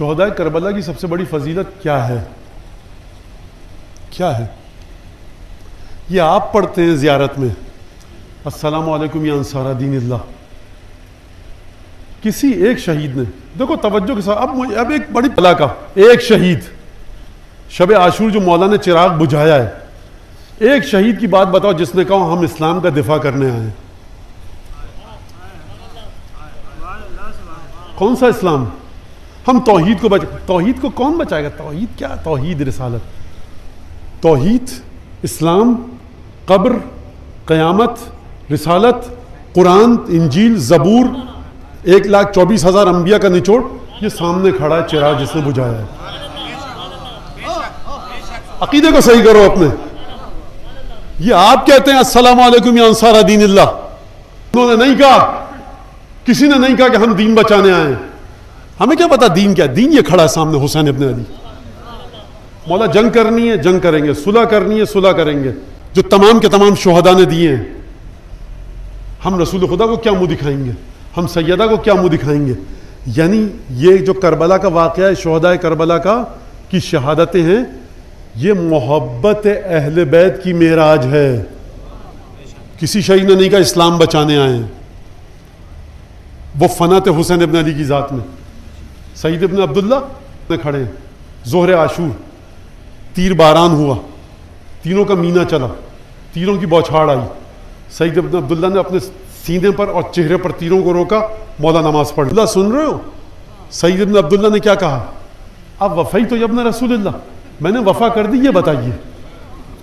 شہداء کربلا کی سب سے بڑی فضیلت کیا ہے؟ کیا ہے؟ یہ آپ پڑھتے ہیں زیارت میں، السلام علیکم یا انصار دین اللہ. کسی ایک شہید نے، دیکھو توجہ کے ساتھ، اب ایک بڑی بلا کا ایک شہید شب عاشور جو مولا نے چراغ بجھایا ہے، ایک شہید کی بات بتاؤ جس نے کہا ہم اسلام کا دفاع کرنے آئے ہیں. کون سا اسلام؟ ہم توحید کو توحید کو کون بچائے گا؟ توحید کیا؟ توحید رسالت، توحید، اسلام، قبر، قیامت، رسالت، قرآن، انجیل، زبور، 1,24,000 انبیاء کا نچوڑ یہ سامنے کھڑا ہے چراغ جس نے بجھایا ہے. عقیدے کو صحیح کرو اپنے. یہ آپ کہتے ہیں السلام علیکم یا انصار دین اللہ، انہوں نے نہیں کہا، کسی نے نہیں کہا کہ ہم دین بچانے آئے ہیں. ہمیں کیا پتا دین کیا؟ دین یہ کھڑا ہے سامنے، حسین ابن علی. مولا جنگ کرنی ہے جنگ کریں گے، صلح کرنی ہے صلح کریں گے، جو تمام کے تمام شہداء نے دیے ہیں. ہم رسول خدا کو کیا منہ دکھائیں گے؟ ہم سیدہ کو کیا منہ دکھائیں گے؟ یعنی یہ جو کربلا کا واقعہ ہے، شہداء کربلا کی شہادتیں ہیں، یہ محبت اہل بیت کی معراج ہے. کسی شہید نے نہیں کہا اسلام بچانے آئے ہیں. وہ فنا تھے حسین ابن علی کی ذات میں. سعید ابن عبداللہ نے کھڑے ہیں، ظہر عاشور، تیر باران ہوا، تینوں کا مینا چلا، تیروں کی بوچھاڑ آئی. سعید ابن عبداللہ نے اپنے سینے پر اور چہرے پر تیروں کو روکا، مولا نماز پڑھ. اللہ سن رہے ہو؟ سعید ابن عبداللہ نے کیا کہا؟ اب وفائی تو ابن رسول اللہ، میں نے وفا کر دی، یہ بتائیے.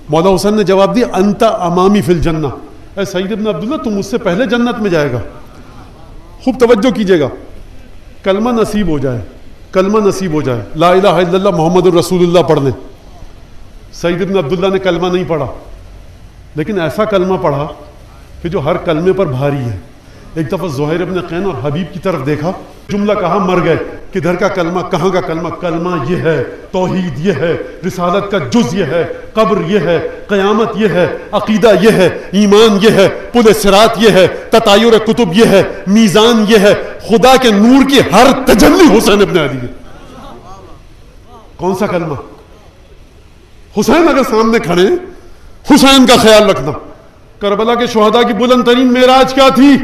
مولا حسین نے جواب دیا انت امامی فی الجنہ، اے سعید ابن عبداللہ تم مجھ سے پہلے جنت میں جائے گا. خوب توجہ کیجیے گا، کلمہ نصیب ہو جائے، کلمہ نصیب ہو جائے، لا الہ الا اللہ محمد الرسول اللہ پڑھ لیں. سعید ابن عبداللہ نے کلمہ نہیں پڑھا، لیکن ایسا کلمہ پڑھا کہ جو ہر کلمے پر بھاری ہے. ایک دفعہ زہیر ابن قین اور حبیب کی طرف دیکھا، جملہ کہا مر گئے، کدھر کا کلمہ، کہاں کا کلمہ؟ کلمہ یہ ہے، توحید یہ ہے، رسالت کا جز یہ ہے، قبر یہ ہے، قیامت یہ ہے، عقیدہ یہ ہے، ایمان یہ ہے، پل صراط یہ ہے، تطایر کتب یہ ہے، میزان یہ ہے، خدا کے نور کی ہر تجلی حسین ابن علی ہے. کون سا کلمہ؟ حسین اگر سامنے کھڑے، حسین کا خیال رکھنا. کربلا کے شہداء کی بلند ترین معراج کیا تھی؟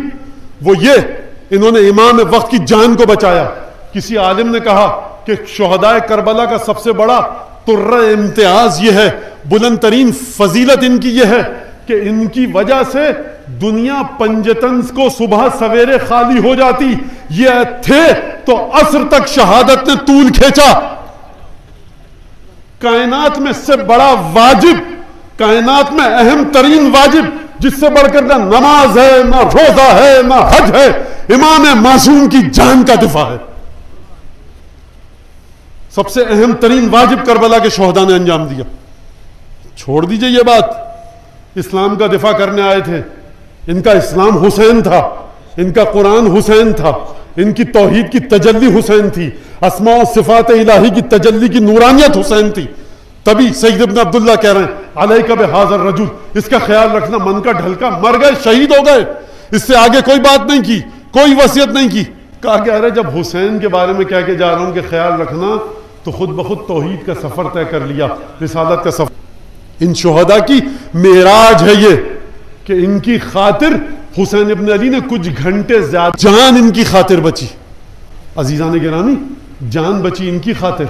وہ یہ، انہوں نے امام وقت کی جان کو بچایا. کسی عالم نے کہا کہ شہداء کربلا کا سب سے بڑا ترہ امتیاز یہ ہے، بلند ترین فضیلت ان کی یہ ہے کہ ان کی وجہ سے دنیا پنجتنس کو صبح سویرے خالی ہو جاتی. یہ تھے تو عصر تک شہادت نے طول کھینچا. کائنات میں سے بڑا واجب، کائنات میں اہم ترین واجب جس سے بڑھ کر نہ نماز ہے، نہ روزہ ہے، نہ حج ہے، امام معصوم کی جان کا دفاع ہے. سب سے اہم ترین واجب کربلا کے شہداء نے انجام دیا. چھوڑ دیجئے یہ بات، اسلام کا دفاع کرنے آئے تھے. ان کا اسلام حسین تھا، ان کا قرآن حسین تھا، ان کی توحید کی تجلی حسین تھی، اسماء و صفات الہی کی تجلی کی نورانیت حسین تھی. تبھی سعید ابن عبداللہ کہہ رہے ہیں علیک بہذا الرجل، اس کا خیال رکھنا، من کا ڈھلکا، مر گئے، شہید ہو گئے، اس سے آگے کوئی بات نہیں کی، کوئی وصیت نہیں کی. کہا کہ ارے جب حسین کے بارے میں کہہ کے جا رہا ہوں کہ خیال رکھنا، تو خود بخود توحید کا سفر طے کر لیا، رسالت کا سفر. ان شہداء کی معراج ہے یہ کہ ان کی خاطر حسین ابن علی نے کچھ گھنٹے زیادہ، جان ان کی خاطر بچی. عزیزان گرامی، جان بچی ان کی خاطر.